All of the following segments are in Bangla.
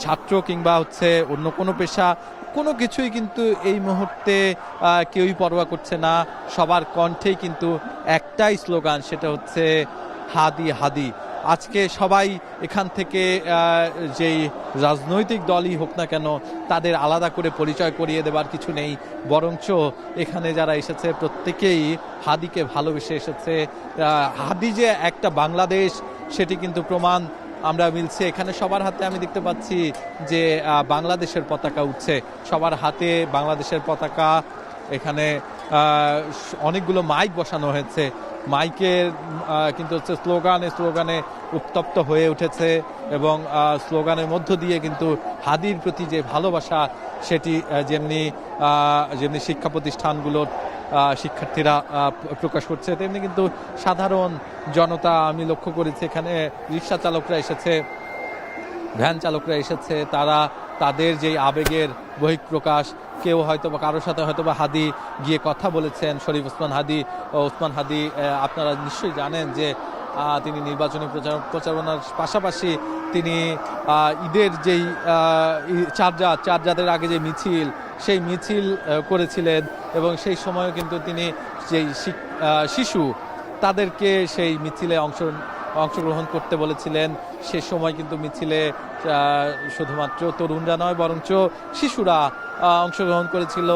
ছাত্র কিংবা হচ্ছে অন্য কোনো পেশা, কোনো কিছুই কিন্তু এই মুহূর্তে কেউই পরোয়া করছে না। সবার কণ্ঠেই কিন্তু একটাই স্লোগান, সেটা হচ্ছে হাদি হাদি। আজকে সবাই এখান থেকে যেই রাজনৈতিক দলই হোক না কেন, তাদের আলাদা করে পরিচয় করিয়ে দেবার কিছু নেই, বরঞ্চ এখানে যারা এসেছে প্রত্যেকেই হাদিকে ভালোবেসে এসেছে। হাদি যে একটা বাংলাদেশ, সেটি কিন্তু প্রমাণ আমরা মিলছে। এখানে সবার হাতে আমি দেখতে পাচ্ছি যে বাংলাদেশের পতাকা উঠছে, সবার হাতে বাংলাদেশের পতাকা। এখানে অনেকগুলো মাইক বসানো হয়েছে, মাইকের কিন্তু হচ্ছে স্লোগানে উত্তপ্ত হয়ে উঠেছে এবং স্লোগানের মধ্য দিয়ে কিন্তু হাদির প্রতি যে ভালোবাসা, সেটি যেমনি শিক্ষা প্রতিষ্ঠানগুলোর শিক্ষার্থীরা প্রকাশ করছে, তেমনি কিন্তু সাধারণ জনতা আমি লক্ষ্য করেছি। এখানে রিক্সা চালকরা এসেছে, ভ্যান চালকরা এসেছে, তারা তাদের যেই আবেগের বহিঃপ্রকাশ, কেউ হয়তো বা কারোর সাথে হয়তো বা হাদি গিয়ে কথা বলেছেন। শরীফ ওসমান হাদি আপনারা নিশ্চয়ই জানেন যে তিনি নির্বাচনী প্রচারণার পাশাপাশি তিনি ঈদের যেই চারজাদের আগে যে মিছিল, সেই মিছিল করেছিলেন এবং সেই সময়ও কিন্তু তিনি যেই শিশু তাদেরকে সেই মিছিলে অংশগ্রহণ করতে বলেছিলেন। সে সময় কিন্তু মিছিলে শুধুমাত্র তরুণরা নয়, বরঞ্চ শিশুরা অংশগ্রহণ করেছিল।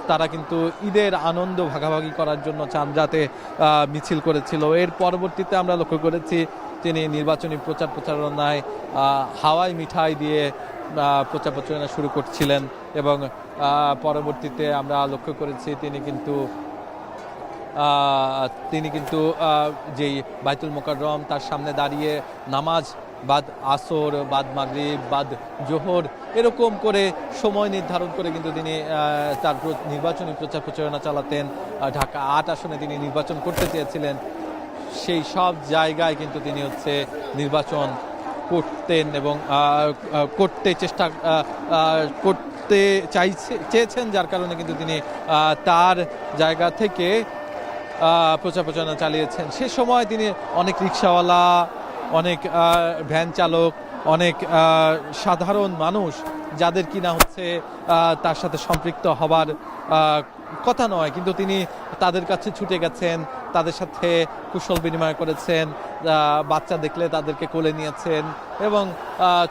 তারা কিন্তু ঈদের আনন্দ ভাগাভাগি করার জন্য চাঁদরাতে মিছিল করেছিল। এর পরবর্তীতে আমরা লক্ষ্য করেছি তিনি নির্বাচনী প্রচারণায় হাওয়াই মিঠাই দিয়ে প্রচারণা শুরু করছিলেন এবং পরবর্তীতে আমরা লক্ষ্য করেছি তিনি কিন্তু যেই বাইতুল মোকাররম, তার সামনে দাঁড়িয়ে নামাজ বাদ আসর, বাদ মাগরিব, বাদ জোহর, এরকম করে সময় নির্ধারণ করে কিন্তু তিনি তার নির্বাচনী প্রচারণা চালাতেন। ঢাকা 8 আসনে তিনি নির্বাচন করতে চেয়েছিলেন, সেই সব জায়গায় কিন্তু তিনি হচ্ছে নির্বাচন করতেন এবং করতে চেয়েছেন, যার কারণে কিন্তু তিনি তার জায়গা থেকে প্রচারণা চালিয়েছেন। সে সময় তিনি অনেক রিক্সাওয়ালা, অনেক ভ্যান চালক, অনেক সাধারণ মানুষ যাদের কিনা হচ্ছে তার সাথে সম্পৃক্ত হবার কথা নয়, কিন্তু তিনি তাদের কাছে ছুটে গেছেন, তাদের সাথে কুশল বিনিময় করেছেন, বাচ্চা দেখলে তাদেরকে কোলে নিয়েছেন এবং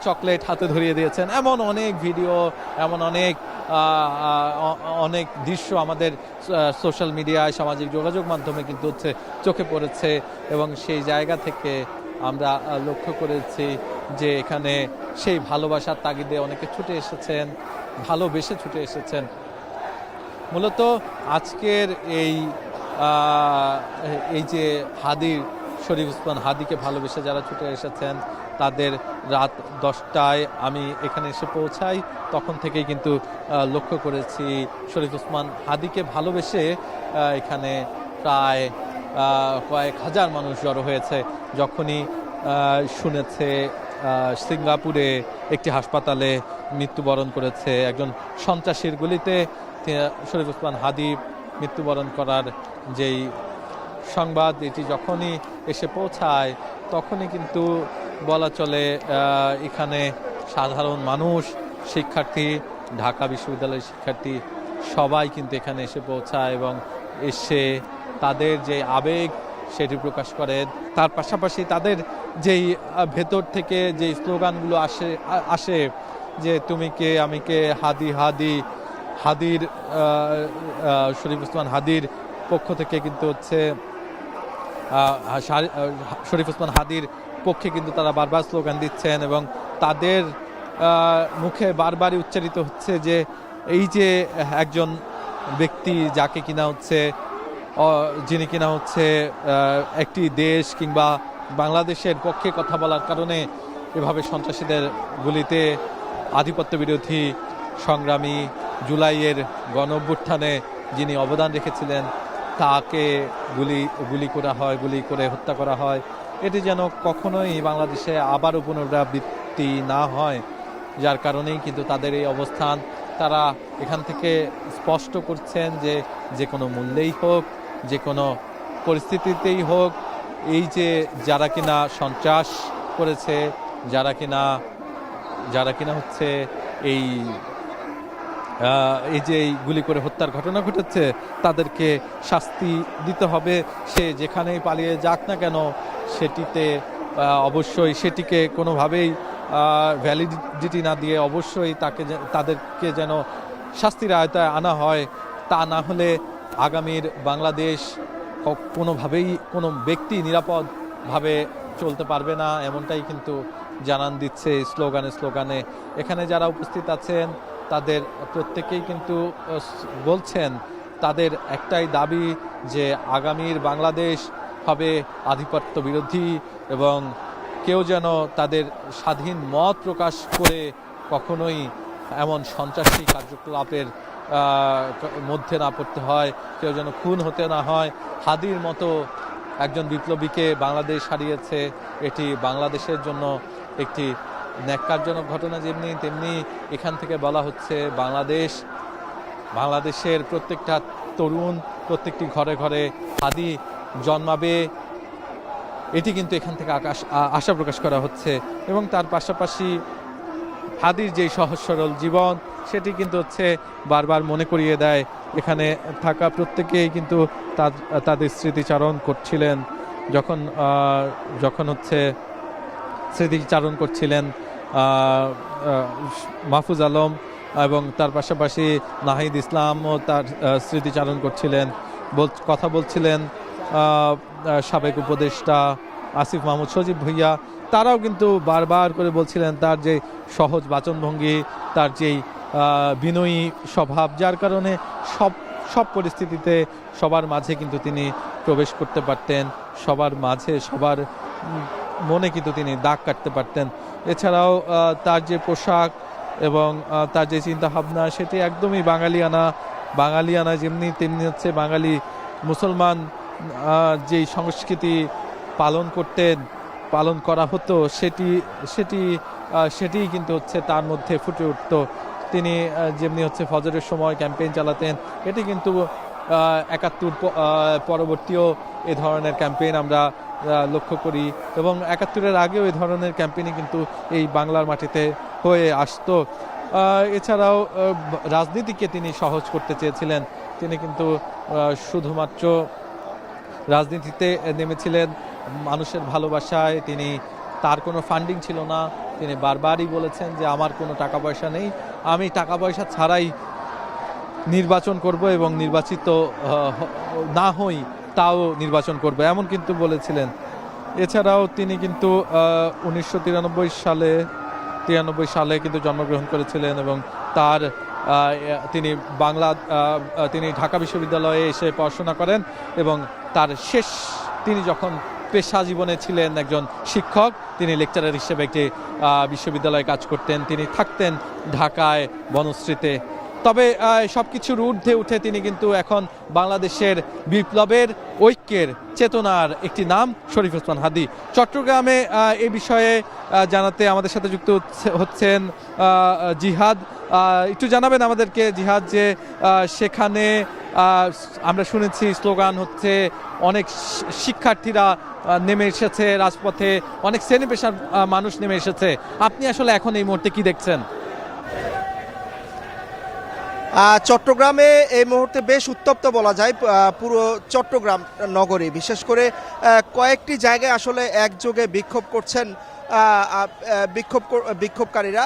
চকলেট হাতে ধরিয়ে দিয়েছেন। এমন অনেক ভিডিও, এমন অনেক দৃশ্য আমাদের সোশ্যাল মিডিয়ায়, সামাজিক যোগাযোগ মাধ্যমে কিন্তু হচ্ছে চোখে পড়েছে এবং সেই জায়গা থেকে আমরা লক্ষ্য করেছি যে এখানে সেই ভালোবাসার তাগিদে অনেকে ছুটে এসেছেন, ভালোবেসে ছুটে এসেছেন। মূলত আজকের এই যে শরীফ ওসমান হাদিকে ভালোবেসে যারা ছুটে এসেছেন, তাদের রাত 10টায় আমি এখানে এসে পৌঁছাই, তখন থেকেই কিন্তু লক্ষ্য করেছি শরীফ ওসমান হাদিকে ভালোবেসে এখানে প্রায় কয়েক হাজার মানুষ জড়ো হয়েছে। যখনই শুনেছে সিঙ্গাপুরে একটি হাসপাতালে মৃত্যুবরণ করেছে একজন সন্ত্রাসীর গুলিতে শরীফ ওসমান হাদি মৃত্যুবরণ করার যেই সংবাদ, এটি যখনই এসে পৌঁছায়, তখনই কিন্তু বলা চলে এখানে সাধারণ মানুষ, শিক্ষার্থী, ঢাকা বিশ্ববিদ্যালয়ের শিক্ষার্থী সবাই কিন্তু এখানে এসে পৌঁছায় এবং এসে তাদের যে আবেগ সেটি প্রকাশ করে। তার পাশাপাশি তাদের যেই ভেতর থেকে যে স্লোগানগুলো আসে যে তুমি কে আমি কে, হাদির শরীফ ওসমান হাদির পক্ষ থেকে কিন্তু হচ্ছে শরীফ ওসমান হাদির পক্ষে কিন্তু তারা বারবার স্লোগান দিচ্ছেন এবং তাদের মুখে বারবারই উচ্চারিত হচ্ছে যে এই যে একজন ব্যক্তি যাকে যিনি কিনা হচ্ছে একটি দেশ কিংবা বাংলাদেশের পক্ষে কথা বলার কারণে এভাবে সন্ত্রাসীদের গুলিতে আধিপত্য বিরোধী সংগ্রামী, জুলাইয়ের গণঅভ্যুত্থানে যিনি অবদান রেখেছিলেন, তাকে গুলি করে হত্যা করা হয়। এটি যেন কখনোই বাংলাদেশে আবারও পুনরাবৃত্তি না হয়, যার কারণেই কিন্তু তাদের এই অবস্থান। তারা এখান থেকে স্পষ্ট করছেন যে কোনো মূল্যেই হোক, যে কোনো পরিস্থিতিতেই হোক, এই যে যারা কিনা সন্ত্রাস করেছে, যারা কিনা হচ্ছে এই যে গুলি করে হত্যার ঘটনা ঘটেছে তাদেরকে শাস্তি দিতে হবে। সে যেখানেই পালিয়ে যাক না কেন সেটিতে অবশ্যই সেটিকে কোনোভাবেই ভ্যালিডিটি না দিয়ে অবশ্যই তাদেরকে যেন শাস্তির আওতায় আনা হয়। তা না হলে আগামীর বাংলাদেশ কোনোভাবেই কোনো ব্যক্তি নিরাপদভাবে চলতে পারবে না, এমনটাই কিন্তু জানান দিচ্ছে স্লোগানে। এখানে যারা উপস্থিত আছেন তাদের প্রত্যেকেই কিন্তু বলছেন তাদের একটাই দাবি যে আগামীর বাংলাদেশ হবে আধিপত্য বিরোধী এবং কেউ যেন তাদের স্বাধীন মত প্রকাশ করে কখনোই এমন সন্ত্রাসী কার্যকলাপের মধ্যে না পড়তে হয়, কেউ যেন খুন হতে না হয়। হাদির মতো একজন বিপ্লবীকে বাংলাদেশ হারিয়েছে, এটি বাংলাদেশের জন্য একটি ন্যাক্কারজনক ঘটনা। তেমনি এখান থেকে বলা হচ্ছে বাংলাদেশের প্রত্যেকটা তরুণ প্রত্যেকটি ঘরে ঘরে হাদি জন্মাবে, এটি কিন্তু এখান থেকে আশা প্রকাশ করা হচ্ছে। এবং তার পাশাপাশি হাদির যেই সহজ সরল জীবন সেটি কিন্তু হচ্ছে বারবার মনে করিয়ে দেয়। এখানে থাকা প্রত্যেকেই কিন্তু তাদের স্মৃতিচারণ করছিলেন যখন হচ্ছে স্মৃতিচারণ করছিলেন মাহফুজ আলম এবং তার পাশাপাশি নাহিদ ইসলামও তার স্মৃতিচারণ করছিলেন, কথা বলছিলেন সাবেক উপদেষ্টা আসিফ মাহমুদ সজীব ভুইয়া। তারাও কিন্তু বারবার করে বলছিলেন তার যে সহজ বাচনভঙ্গি, তার যেই বিনয়ী স্বভাব, যার কারণে সব পরিস্থিতিতে সবার মাঝে কিন্তু তিনি প্রবেশ করতে পারতেন, সবার মাঝে সবার মনে কিন্তু তিনি দাগ কাটতে পারতেন। এছাড়াও তার যে পোশাক এবং তার যে চিন্তাভাবনা সেটি একদমই বাঙালিয়ানা যেমনি তেমনি হচ্ছে বাঙালি মুসলমান যেই সংস্কৃতি পালন করা হতো সেটি কিন্তু হচ্ছে তার মধ্যে ফুটে উঠত। তিনি যেমনি হচ্ছে ফজরের সময় ক্যাম্পেইন চালাতেন, এটি কিন্তু ৭১ পরবর্তীও এ ধরনের ক্যাম্পেইন আমরা লক্ষ্য করি এবং ৭১-এর আগেও এই ধরনের ক্যাম্পেইনই কিন্তু এই বাংলার মাটিতে হয়ে আসতো। এছাড়াও রাজনীতিকে তিনি সহজ করতে চেয়েছিলেন, তিনি কিন্তু শুধুমাত্র রাজনীতিতে নেমেছিলেন মানুষের ভালোবাসায়। তার কোনো ফান্ডিং ছিল না, তিনি বারবারই বলেছেন যে আমার কোনো টাকা পয়সা নেই, আমি টাকা পয়সা ছাড়াই নির্বাচন করব এবং নির্বাচিত না হই তাও নির্বাচন করব, এমন কিন্তু বলেছিলেন। এছাড়াও তিনি কিন্তু 1993 সালে কিন্তু জন্মগ্রহণ করেছিলেন এবং তিনি ঢাকা বিশ্ববিদ্যালয়ে এসে পড়াশোনা করেন এবং তিনি যখন পেশা জীবনে ছিলেন একজন শিক্ষক, তিনি লেকচারার হিসেবে একটি বিশ্ববিদ্যালয়ে কাজ করতেন। তিনি থাকতেন ঢাকায় বনশ্রীতে। তবে সবকিছুর ঊর্ধ্বে উঠে তিনি কিন্তু এখন বাংলাদেশের বিপ্লবের ঐক্যের চেতনার একটি নাম শরীফ ওসমান হাদি। চট্টগ্রামে এই বিষয়ে জানাতে আমাদের সাথে যুক্ত হচ্ছেন জিহাদ। একটু জানাবেন আমাদেরকে জিহাদ, যে সেখানে আমরা শুনেছি স্লোগান হচ্ছে, অনেক শিক্ষার্থীরা নেমে এসেছে রাজপথে, অনেক শ্রেণী পেশার মানুষ নেমে এসেছে, আপনি আসলে এখন এই মুহূর্তে কি দেখছেন? চট্টগ্রামে এই মুহূর্তে বেশ উত্তপ্ত বলা যায় পুরো চট্টগ্রাম নগরী। বিশেষ করে কয়েকটি জায়গায় আসলে একযোগে বিক্ষোভ করছেন বিক্ষোভকারীরা।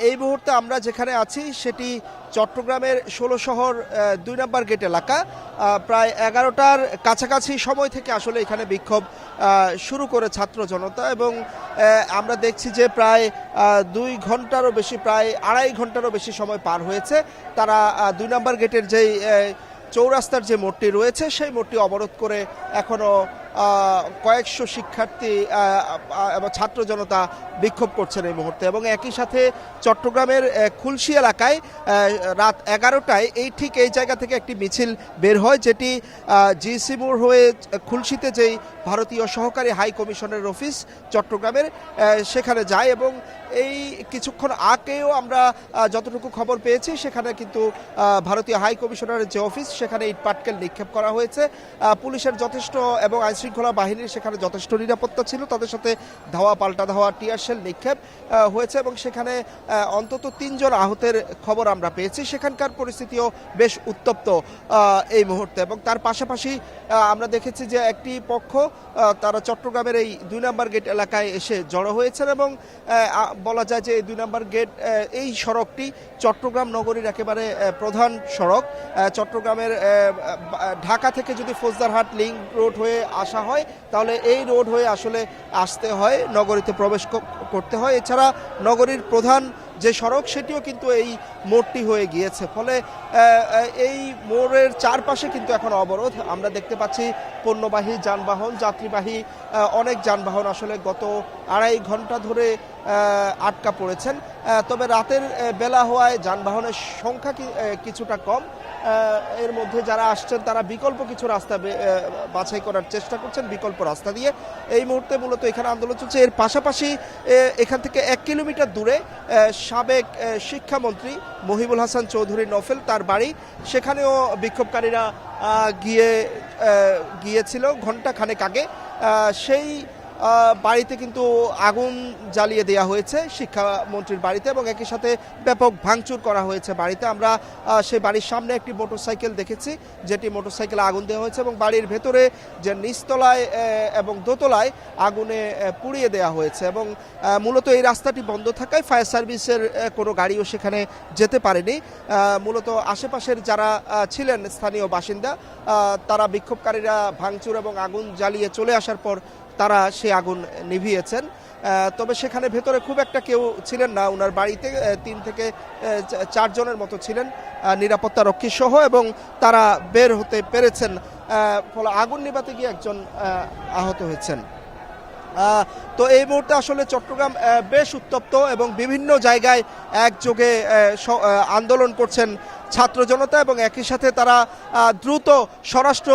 এই মুহূর্তে আমরা যেখানে আছি সেটি চট্টগ্রামের ১৬ শহর ২ নম্বর গেট এলাকা। প্রায় ১১টার কাছাকাছি সময় থেকে আসলে এখানে বিক্ষোভ শুরু করে ছাত্র জনতা এবং আমরা দেখছি যে প্রায় ২ ঘন্টারও বেশি, প্রায় ২.৫ ঘন্টারও বেশি সময় পার হয়েছে। তারা ২ নম্বর গেটের যেই চৌরাস্তার যে মোড়টি রয়েছে সেই মোড়টি অবরোধ করে এখনও কয়েকশো শিক্ষার্থী এবং ছাত্র জনতা বিক্ষোভ করছেন এই মুহূর্তে। এবং একই সাথে চট্টগ্রামের খুলশী এলাকায় রাত ১১টায় ঠিক এই জায়গা থেকে একটি মিছিল বের হয়, যেটি জিসি মোড় হয়ে খুলশীতে যেই ভারতীয় সহকারী হাই কমিশনের অফিস চট্টগ্রামের সেখানে যায়। এবং এই কিছুক্ষণ আগেও আমরা যতটুকু খবর পেয়েছি সেখানে কিন্তু ভারতীয় হাই কমিশনারের যে অফিস সেখানে ইট পাটকেল নিক্ষেপ করা হয়েছে। পুলিশের যথেষ্ট এবং আইন আইনশৃঙ্খলা বাহিনীর সেখানে যথেষ্ট নিরাপত্তা ছিল, তাদের সাথে ধাওয়া পাল্টা ধাওয়া টিয়ারশেল নিক্ষেপ হয়েছে এবং সেখানে অন্তত 3 জন আহতের খবর আমরা পেয়েছি। সেখানকার পরিস্থিতিও বেশ উত্তপ্ত এই মুহূর্তে। এবং তার পাশাপাশি আমরা দেখেছি যে একটি পক্ষ তারা চট্টগ্রামের এই 2 নম্বর গেট এলাকায় এসে জড়ো হয়েছেন এবং বলা যায় যে এই 2 নম্বর গেট এই সড়কটি চট্টগ্রাম নগরীর একেবারে প্রধান সড়ক। চট্টগ্রামের ঢাকা থেকে যদি ফৌজদারহাট লিংক রোড হয়ে আসা হয় তাহলে এই রোড হয়ে আসলে আসতে হয়, নগরীতে প্রবেশ করতে হয়। এছাড়া নগরীর প্রধান যে সড়ক সেটিও কিন্তু এই মোড়টি হয়ে গিয়েছে, ফলে এই মোড়ের চারপাশে কিন্তু এখন অবরোধ। আমরা দেখতে পাচ্ছি পণ্যবাহী যানবাহন, যাত্রীবাহী অনেক যানবাহন আসলে গত 2.5 ঘন্টা ধরে আটকা পড়েছেন। তবে রাতের বেলা হওয়ায় যানবাহনের সংখ্যা কিছুটা কম। এর মধ্যে যারা আসছেন তারা বিকল্প কিছু রাস্তা বাছাই করার চেষ্টা করছেন, বিকল্প রাস্তা দিয়ে। এই মুহূর্তে মূলত এখানে আন্দোলন চলছে। এর পাশাপাশি এখান থেকে 1 কিলোমিটার দূরে সাবেক শিক্ষামন্ত্রী মহিবুল হাসান চৌধুরী নফেল তার বাড়ি, সেখানেও বিক্ষোভকারীরা গিয়েছিল ঘণ্টা খানেক আগে। সেই বাড়িতে কিন্তু আগুন জ্বালিয়ে দেওয়া হয়েছে শিক্ষামন্ত্রীর বাড়িতে এবং একই সাথে ব্যাপক ভাঙচুর করা হয়েছে বাড়িতে। আমরা সেই বাড়ির সামনে একটি মোটরসাইকেল দেখেছি, যেটি মোটরসাইকেলে আগুন দেওয়া হয়েছে এবং বাড়ির ভেতরে যে নিচতলায় এবং দোতলায় আগুনে পুড়িয়ে দেওয়া হয়েছে। এবং মূলত এই রাস্তাটি বন্ধ থাকায় ফায়ার সার্ভিসের কোনো গাড়িও সেখানে যেতে পারেনি। মূলত আশেপাশের যারা ছিলেন স্থানীয় বাসিন্দা তারা বিক্ষোভকারীরা ভাঙচুর এবং আগুন জ্বালিয়ে চলে আসার পর তারা সেই আগুন নিভিয়েছেন। তবে সেখানে ভেতরে খুব একটা কেউ ছিলেন না, ওনার বাড়িতে 3 থেকে 4 জনের মতো ছিলেন নিরাপত্তা রক্ষী সহ, এবং তারা বের হতে পেরেছেন। ফলে আগুন নিভাতে গিয়ে একজন আহত হয়েছেন। তো এই মুহূর্তে আসলে চট্টগ্রাম বেশ উত্তপ্ত এবং বিভিন্ন জায়গায় একযোগে আন্দোলন করছেন ছাত্র জনতা এবং একই সাথে তারা দ্রুত স্বরাষ্ট্র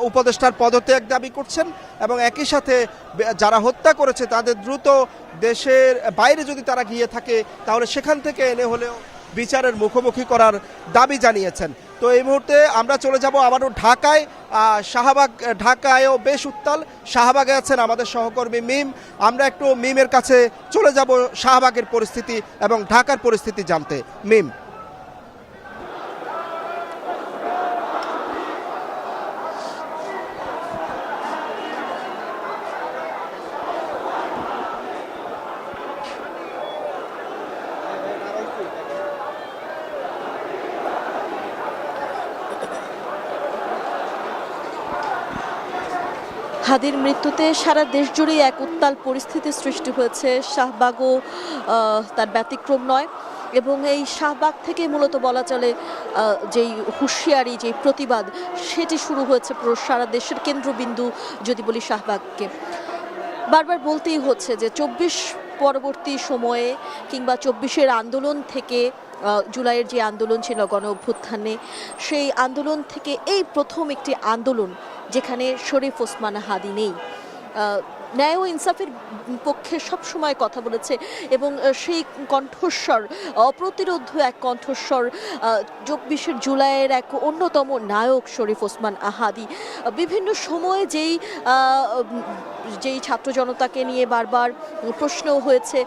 উপদেষ্টার পদত্যাগ দাবি করছেন এবং একই সাথে যারা হত্যা করেছে তাদের দ্রুত দেশের বাইরে যদি তারা গিয়ে থাকে তাহলে সেখান থেকে এনে হলেও বিচারের মুখোমুখি করার দাবি জানিয়েছেন। তো এই মুহূর্তে আমরা চলে যাব আবারও ঢাকায়। ঢাকায়ও বেশ উত্তাল। শাহবাগে আছেন আমাদের সহকর্মী মিম। আমরা একটু মিমের কাছে চলে যাব শাহবাগের পরিস্থিতি এবং ঢাকার পরিস্থিতি জানতে। মিম। হাদির মৃত্যুতে সারা দেশ জুড়ে এক উত্তাল পরিস্থিতির সৃষ্টি হয়েছে। শাহবাগও তার ব্যতিক্রম নয় এবং এই শাহবাগ থেকে মূলত বলা চলে যেই হুঁশিয়ারি, যেই প্রতিবাদ সেটি শুরু হয়েছে পুরো সারা দেশের কেন্দ্রবিন্দু যদি বলি শাহবাগকে। বারবার বলতেই হচ্ছে যে 24 পরবর্তী সময়ে কিংবা 24-এর আন্দোলন থেকে জুলাইয়ের যে আন্দোলন ছিল গণ অভ্যুত্থানে, সেই আন্দোলন থেকে এই প্রথম একটি আন্দোলন যেখানে শরীফ ওসমান হাদি নেই। ন্যায় ও ইনসাফের পক্ষে সবসময় কথা বলেছে এবং সেই কণ্ঠস্বর, অপ্রতিরোধ্য এক কণ্ঠস্বর 24 জুলাইয়ের এক অন্যতম নায়ক শরীফ ওসমান হাদি। বিভিন্ন সময়ে যেই ছাত্র জনতাকে নিয়ে বারবার প্রশ্ন হয়েছে,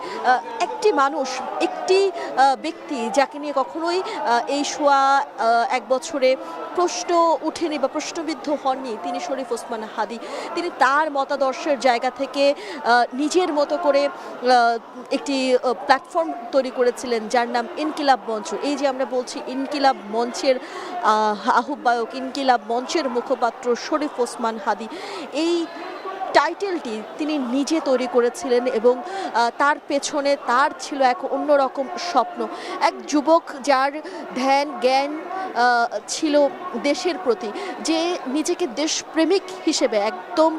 একটি মানুষ, একটি ব্যক্তি যাকে নিয়ে কখনোই এই সোয়া 1 বছরে প্রশ্ন উঠেনি বা প্রশ্নবিদ্ধ হননি, তিনি শরীফ ওসমান হাদি। তিনি তার মতাদর্শের জায়গা থেকে নিজের মতো করে একটি প্ল্যাটফর্ম তৈরি করেছিলেন যার নাম ইনকিলাব মঞ্চ। এই যে আমরা বলছি ইনকিলাব মঞ্চের আহ্বায়ক, ইনকিলাব মঞ্চের মুখপাত্র শরীফ ওসমান হাদি, এই টাইটেলটি তিনি নিজে তৈরি করেছিলেন এবং তার পেছনে তার ছিল এক অন্যরকম স্বপ্ন। এক যুবক যার ধ্যান জ্ঞান ছিল দেশের প্রতি, যে নিজেকে দেশপ্রেমিক হিসেবে, একদম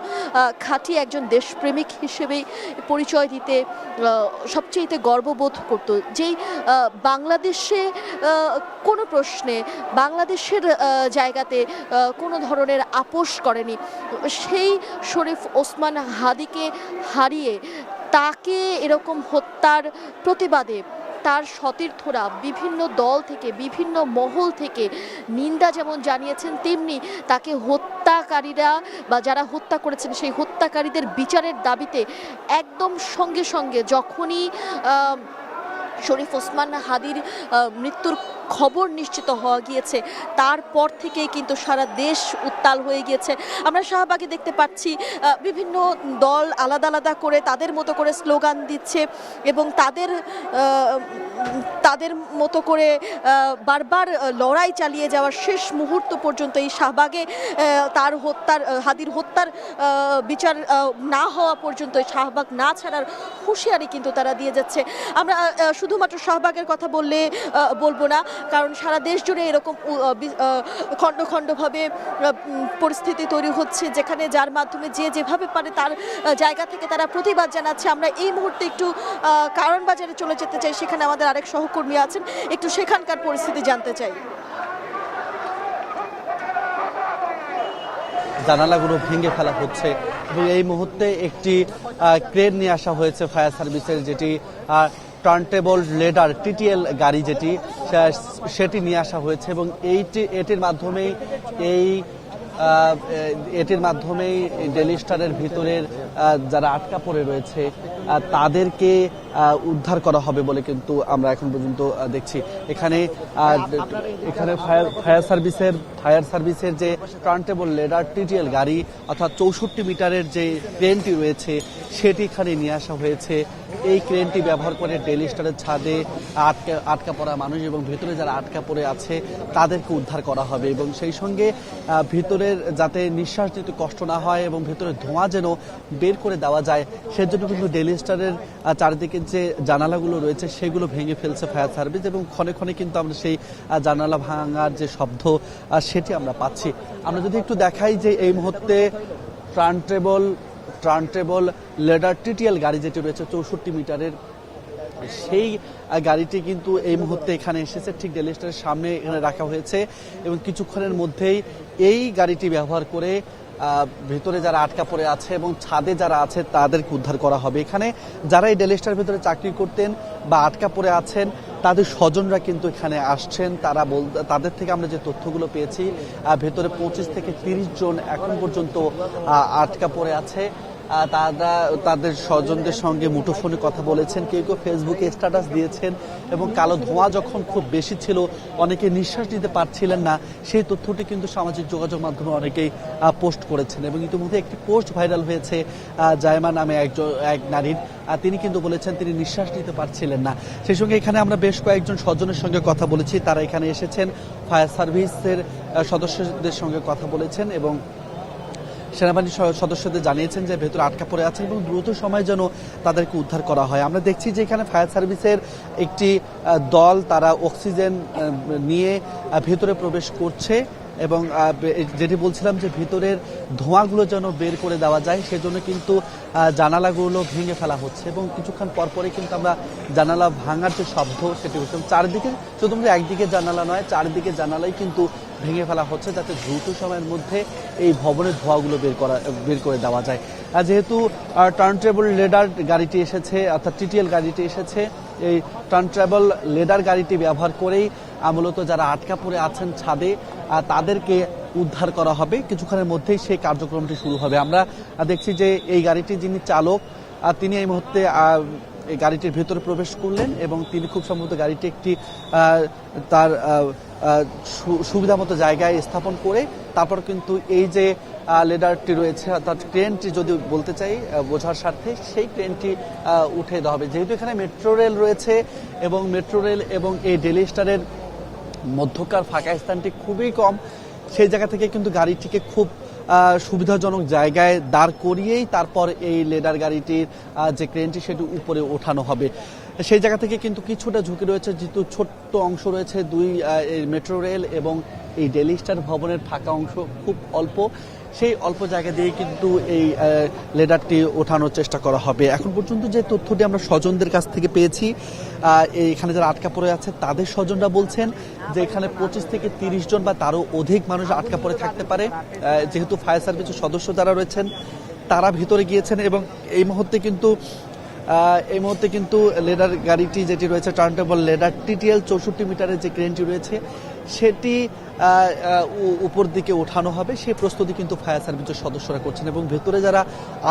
খাঁটি একজন দেশপ্রেমিক হিসেবেই পরিচয় দিতে সবচেয়ে গর্ববোধ করত, যেই বাংলাদেশে কোনো প্রশ্নে বাংলাদেশের জায়গাতে কোনো ধরনের আপোষ করেনি। সেই শরীফ ওসমান হাদিকে হারিয়ে, তাকে এরকম হত্যার প্রতিবাদে তার সতীর্থরা বিভিন্ন দল থেকে বিভিন্ন মহল থেকে নিন্দা যেমন জানিয়েছেন, তেমনি তাকে হত্যাকারীরা বা যারা হত্যা করেছেন সেই হত্যাকারীদের বিচারের দাবিতে একদম সঙ্গে সঙ্গে যখনই শরীফ ওসমান হাদির মৃত্যুর খবর নিশ্চিত হওয়া গিয়েছে তারপর থেকেই কিন্তু সারা দেশ উত্তাল হয়ে গিয়েছে। আমরা শাহবাগে দেখতে পাচ্ছি বিভিন্ন দল আলাদা আলাদা করে তাদের মতো করে স্লোগান দিচ্ছে এবং তাদের মতো করে বারবার লড়াই চালিয়ে যাওয়ার শেষ মুহূর্ত পর্যন্ত এই শাহবাগে হাদির হত্যার বিচার না হওয়া পর্যন্ত শাহবাগ না ছাড়ার হুঁশিয়ারি কিন্তু তারা দিয়ে যাচ্ছে। আমরা শুধুমাত্র শাহবাগের কথা বলবো না, কারণ সারা দেশ জুড়ে এরকম খণ্ড খণ্ডভাবে পরিস্থিতি তৈরি হচ্ছে, যেখানে যার মাধ্যমে যে যেভাবে পারে তার জায়গা থেকে তারা প্রতিবাদ জানাচ্ছে। আমরা এই মুহূর্তে একটু কারণ বাজারে চলে যেতে চাই, সেখানে আমাদের আরেক সহকর্মী আছেন, একটু সেখানকার পরিস্থিতি জানতে চাই। জানালাগুলো ভেঙে ফেলা হচ্ছে এবং এই মুহূর্তে একটি ক্রেন নিয়ে আসা হয়েছে ফায়ার সার্ভিসের, যেটি টার্নটেবল লেডার টিটিএল গাড়ি সেটি নিয়ে আসা হয়েছে এবং এটির মাধ্যমেই ডেইলি স্টারের ভিতরের যারা আটকা পড়ে রয়েছে তাদেরকে উদ্ধার করা হবে বলে কিন্তু আমরা এখন পর্যন্ত দেখছি। এখানে ফায়ার সার্ভিসের যে টার্নটেবল লেডার টিটিএল গাড়ি অর্থাৎ 64 মিটারের যে ক্রেনটি রয়েছে সেটি এখানে নিয়ে আসা হয়েছে। এই ক্রেনটি ব্যবহার করে ডেইলি স্টারের ছাদে আটকা পড়া মানুষ এবং ভিতরে যারা আটকা পড়ে আছে তাদেরকে উদ্ধার করা হবে এবং সেই সঙ্গে ভিতরের যাতে নিঃশ্বাস নিতে কষ্ট না হয় এবং ভিতরে ধোঁয়া যেন বের করে দেওয়া যায় সেজন্য কিন্তু ডেইলি স্টারের চারিদিকে যে জানালাগুলো রয়েছে সেগুলো ভেঙে ফেলছে ফায়ার সার্ভিস এবং ক্ষণে ক্ষণে কিন্তু আমরা সেই জানালা ভাঙার যে শব্দ সেটি আমরা পাচ্ছি। আমরা যদি একটু দেখাই যে এই মুহূর্তে টার্নটেবল লেডার টিটিএল গাড়ি যেটি রয়েছে 64 মিটারের, সেই গাড়িটি কিন্তু এই মুহূর্তে এখানে এসেছে, ঠিক ডেইলি স্টারের সামনে এখানে রাখা হয়েছে এবং কিছুক্ষণের মধ্যেই এই গাড়িটি ব্যবহার করে ভিতরে যারা আটকা পড়ে আছে এবং ছাদে যারা আছে তাদেরকে উদ্ধার করা হবে। এখানে যারা এই ডেইলি স্টারের ভিতরে চাকরি করতেন বা আটকা পড়ে আছেন তাদের স্বজনরা কিন্তু এখানে আসছেন। তাদের থেকে আমরা যে তথ্যগুলো পেয়েছি ভেতরে 25 থেকে 30 জন এখন পর্যন্ত আটকা পড়ে আছে। তাদের স্বজনদের সঙ্গে মুঠোফোনে কথা বলেছেন, কেউ কেউ ফেসবুকে স্ট্যাটাস দিয়েছেন এবং কালো ধোঁয়া যখন খুব বেশি ছিল অনেকে নিঃশ্বাস নিতে পারছিলেন না, সেই তথ্যটি কিন্তু সামাজিক যোগাযোগ মাধ্যমে অনেকেই পোস্ট করেছেন এবং ইতিমধ্যে একটি পোস্ট ভাইরাল হয়েছে জায়মা নামে এক নারীর। তিনি কিন্তু বলেছেন তিনি নিঃশ্বাস নিতে পারছিলেন না। সেই সঙ্গে এখানে আমরা বেশ কয়েকজন স্বজনের সঙ্গে কথা বলেছি, তারা এখানে এসেছেন, ফায়ার সার্ভিসের সদস্যদের সঙ্গে কথা বলেছেন এবং সেনাবাহিনী সদস্যদের জানিয়েছেন যে ভেতরে আটকা পড়ে আছে এবং দ্রুত সময় যেন তাদেরকে উদ্ধার করা হয়। আমরা দেখছি যে এখানে ফায়ার সার্ভিসের একটি দল তারা অক্সিজেন নিয়ে ভেতরে প্রবেশ করছে এবং যেটি বলছিলাম যে ভিতরের ধোঁয়াগুলো যেন বের করে দেওয়া যায় সেজন্য কিন্তু জানালাগুলো ভেঙে ফেলা হচ্ছে এবং কিছুক্ষণ পরপরই কিন্তু আমরা জানালা ভাঙার যে শব্দ সেটি হচ্ছে। চারিদিকে শুধুমাত্র একদিকে জানালা নয়, চারিদিকে জানালাই কিন্তু ভেঙে ফেলা হচ্ছে যাতে দ্রুত সময়ের মধ্যে এই ভবনের ধোঁয়াগুলো বের করে দেওয়া যায়। যেহেতু টার্নটেবল লেডার গাড়িটি এসেছে অর্থাৎ টিটিএল গাড়িটি এসেছে, এই টার্নটেবল লেডার গাড়িটি ব্যবহার করেই মূলত যারা আটকা পড়ে আছেন ছাদে তাদেরকে উদ্ধার করা হবে। কিছুক্ষণের মধ্যেই সেই কার্যক্রমটি শুরু হবে। আমরা দেখছি যে এই গাড়িটি যিনি চালক তিনি এই মুহূর্তে এই গাড়িটির ভেতরে প্রবেশ করলেন এবং তিনি খুব সম্ভবত গাড়িটি একটি তার সুবিধা মতো জায়গায় স্থাপন করে তারপর কিন্তু এই যে লেডারটি রয়েছে অর্থাৎ ক্রেনটি যদি বলতে চাই বোঝার স্বার্থে সেই ক্রেনটি উঠে দেওয়া হবে। যেহেতু এখানে মেট্রো রেল রয়েছে এবং মেট্রো রেল এবং এই ডেইলি স্টারের মধ্যকার ফাঁকা স্থানটি খুবই কম, সেই জায়গা থেকে কিন্তু গাড়িটিকে খুব সুবিধাজনক জায়গায় দাঁড় করিয়েই তারপর এই লেডার গাড়িটির যে ক্রেনটি সেটি উপরে ওঠানো হবে। সেই জায়গা থেকে কিন্তু কিছুটা ঝুঁকি রয়েছে, যেহেতু ছোট্ট অংশ রয়েছে দুই মেট্রো রেল এবং এই ডেইলি স্টার ভবনের ফাঁকা অংশ খুব অল্প, সেই অল্প জায়গা দিয়ে কিন্তু এই লেডারটি ওঠানোর চেষ্টা করা হবে। এখন পর্যন্ত যে তথ্যটি আমরা স্বজনদের কাছ থেকে পেয়েছি, এখানে যারা আটকা পড়ে আছে তাদের স্বজনরা বলছেন যে এখানে 25 থেকে 30 জন বা তারও অধিক মানুষ আটকা পড়ে থাকতে পারে। যেহেতু ফায়ার সার্ভিসের সদস্য যারা রয়েছেন তারা ভিতরে গিয়েছেন এবং এই মুহূর্তে কিন্তু এই মুহূর্তে কিন্তু লেডার গাড়িটি যেটি রয়েছে টার্নটেবল লেডার টিটিএল 64 মিটারের যে ক্রেনটি রয়েছে সেটি উপর দিকে ওঠানো হবে, সেই প্রস্তুতি কিন্তু ফায়ার সার্ভিসের সদস্যরা করছেন এবং ভেতরে যারা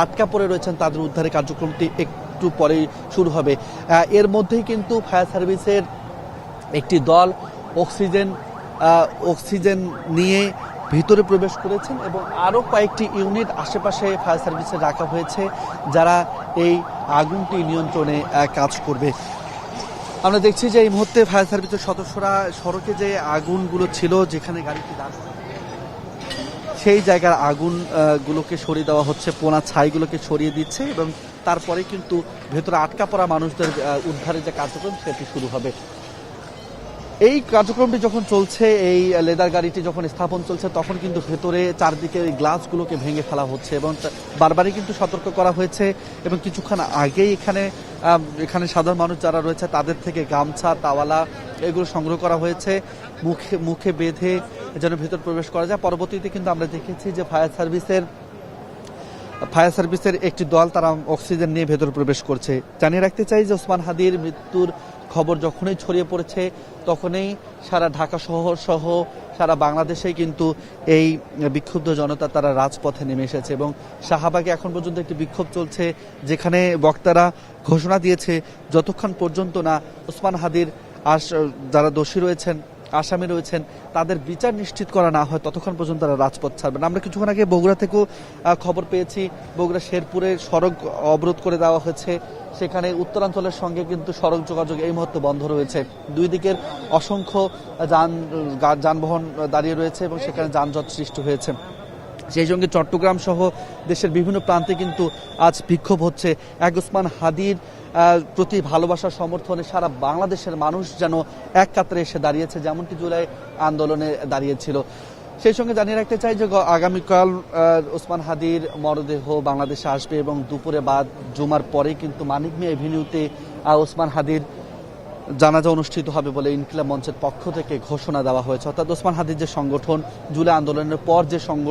আটকা পড়ে রয়েছেন তাদের উদ্ধারের কার্যক্রমটি একটু পরেই শুরু হবে। এর মধ্যেই কিন্তু ফায়ার সার্ভিসের একটি দল অক্সিজেন নিয়ে ভিতরে প্রবেশ করেছেন এবং আরও কয়েকটি ইউনিট আশেপাশে ফায়ার সার্ভিসে রাখা হয়েছে যারা এই আগুনটি নিয়ন্ত্রণে কাজ করবে। আমরা দেখছি যে এই মুহূর্তে ফায়ার সার্ভিসের সদস্যরা সড়কে যে আগুনগুলো ছিল যেখানে গাড়িটি দাঁড়িয়ে সেই জায়গার আগুনগুলোকে সরিয়ে দেওয়া হচ্ছে, পোনা ছাইগুলোকে সরিয়ে দিচ্ছে এবং তারপরে কিন্তু ভেতরে আটকা পড়া মানুষদের উদ্ধারের যে কার্যক্রম সেটি শুরু হবে। এই কার্যক্রমটি যখন চলছে, এই লেদার গাড়িটি যখন স্থাপন চলছে তখন কিন্তু ভেতরে চারদিকে গ্লাসগুলোকে ভেঙে ফেলা হচ্ছে এবং বারবারই কিন্তু সতর্ক করা হয়েছে এবং কিছুক্ষণ আগেই এখানে সাধারণ মানুষ যারা রয়েছে তাদের থেকে গামছা, তাওয়ালা এগুলো সংগ্রহ করা হয়েছে, মুখে বেঁধে যেন ভেতর প্রবেশ করা যায়। পরবর্তীতে কিন্তু আমরা দেখেছি যে ফায়ার সার্ভিসের একটি দল তারা অক্সিজেন নিয়ে ভেতর প্রবেশ করছে। জানিয়ে রাখতে চাই যে ওসমান হাদির মৃত্যুর খবর যখনই ছড়িয়ে পড়েছে তখনই সারা ঢাকা শহর সহ সারা বাংলাদেশেই কিন্তু এই বিক্ষুব্ধ জনতা তারা রাজপথে নেমে এসেছে এবং শাহবাগে এখন পর্যন্ত একটি বিক্ষোভ চলছে যেখানে বক্তারা ঘোষণা দিয়েছে যতক্ষণ পর্যন্ত না ওসমান হাদির যারা দোষী রয়েছেন, আসামি রয়েছেন তাদের বিচার নিশ্চিত করা না হয় ততক্ষণ পর্যন্ত তারা রাজপথ ছাড়বেন। আমরা কিছুক্ষণ আগে বগুড়া থেকেও খবর পেয়েছি, বগুড়া শেরপুরে সড়ক অবরোধ করে দেওয়া হয়েছে, সেখানে উত্তরাঞ্চলের সঙ্গে কিন্তু সড়ক যোগাযোগ এই মুহূর্তে বন্ধ রয়েছে। দুই দিকের অসংখ্য যানবাহন দাঁড়িয়ে রয়েছে এবং সেখানে যানজট সৃষ্টি হয়েছে। সেই সঙ্গে চট্টগ্রাম সহ দেশের বিভিন্ন প্রান্তে কিন্তু আজ বিক্ষোভ হচ্ছে। এক ওসমান হাদির প্রতি ভালোবাসার সমর্থনে সারা বাংলাদেশের মানুষ যেন এক কাতারে এসে দাঁড়িয়েছে, যেমনটি জুলাই আন্দোলনে দাঁড়িয়েছিল। সেই সঙ্গে জানিয়ে রাখতে চাই যে আগামীকাল ওসমান হাদির মরদেহ বাংলাদেশে আসবে এবং দুপুরে বাদ জুমার পরে কিন্তু মানিক মিয়া এভিনিউতে ওসমান হাদির জানাজা অনুষ্ঠিত হবে বলে ইনকিলাব মঞ্চের পক্ষ থেকে ঘোষণা দেওয়া হয়েছে। অর্থাৎ ওসমান হাদির যে সংগঠন, জুলাই আন্দোলনের পর যে সংগঠন